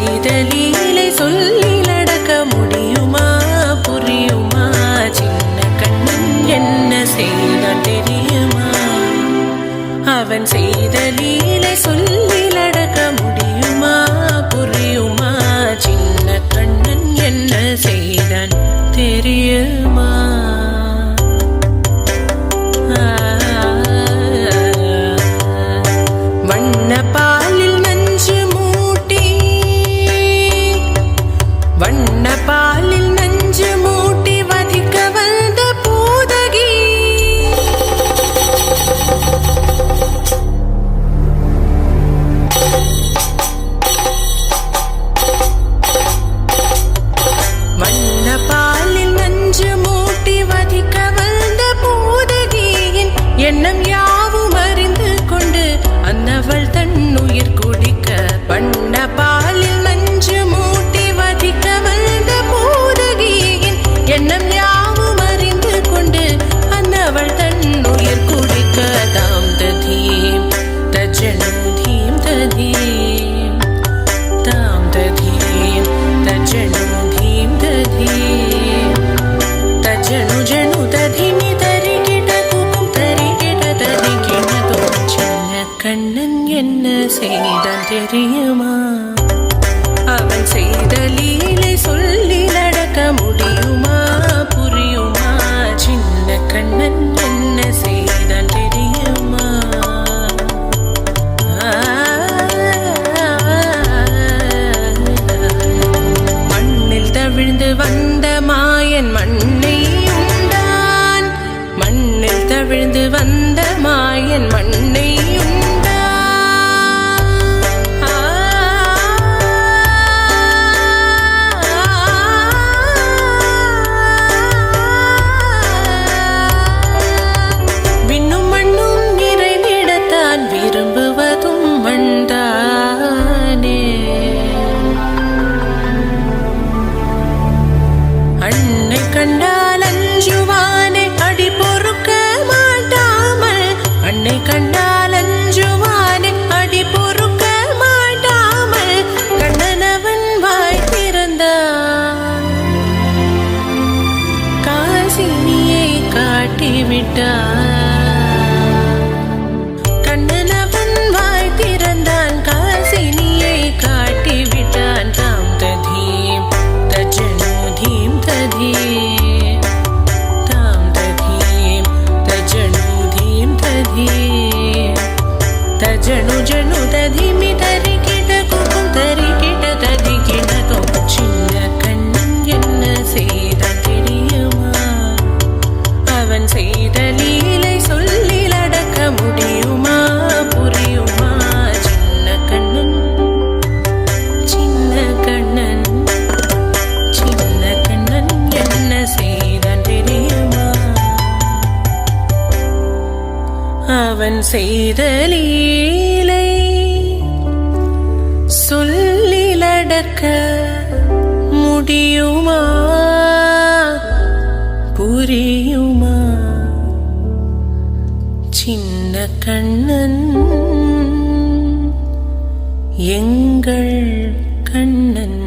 செய்த லீலை சொல்லிலடக்க முடியுமா புரியுமா? சின்ன கண்ணன் என்ன செய்தான் தெரியுமா? அவன் செய்த லீலை சொல்லிலடக்க முடியுமா புரியுமா? சின்ன கண்ணன் என்ன செய்தான் தெரியுமா? வண்ண பாலில் நஞ்சு மூட்டி வண்ண பாலில் நஞ்சு மூட்டி வதிக்க வந்த பூதகி வண்ண பாலில் நஞ்சு மூட்டி வதிக்க வந்த பூதகியின் எண்ணம் யாவும் அறிந்து கொண்டு அன்னவள் தன்னுயிர் குடிக்க வண்ண பாலில் நஞ்சு மூட்டி வதிக்க வந்த பூதகியின் எண்ணம் யாவும் அறிந்து கொண்டு அன்னவள் தன்னுயிர் குடிக்க தாம் ததீம் தஜனு தீம் ததீம் தாம் ததீம் தஜனு தீம் ததீம் தஜனு ஜனு ததிமி தரிகிட குகும் தரிகிட தரிகிட தோச்சன கண்ணன் என்ன செய்தான் தெரியுமா? அவன் செய்த லீலை சொல்லி நடக்க முடியுமா புரியுமா? சின்ன கண்ணன் என்ன செய்தான் தெரியுமா? மண்ணில் தவிழ்ந்து வந்த மாயன் மண்ணை உண்டான் மண்ணில் தவிழ்ந்து வந்த மாயன் மண்ணை விரும்புவதும் மண்தானே. அன்னை கண்டால் அஞ்சுவானே அடி பொறுக்க மாட்டாமல் அன்னை கண்டால் அஞ்சுவானே அடி பொறுக்க மாட்டாமல் கண்ணனவன் வாய் திறந்தான் காசினியை காட்டிவிட்டான். காசினியை காட்டிவிட்டான். தாம் ததீம் தஜனு தீம் ததீம் தாம் ததீம் தஜனு தீம் ததீம் தஜனு ஜனு ததிமி தரிகிட குகும் தரிகிட தரிகிட தோம் சின்ன கண்ணன் என்ன செய்தான் தெரியுமா? அவன் செய்த லீலை சொல்லில் அடக்க முடியுமா புரியுமா? அவன் செய்த லீலை சொல்லிலடக்க முடியுமா புரியுமா? சின்ன கண்ணன் எங்கள் கண்ணன்.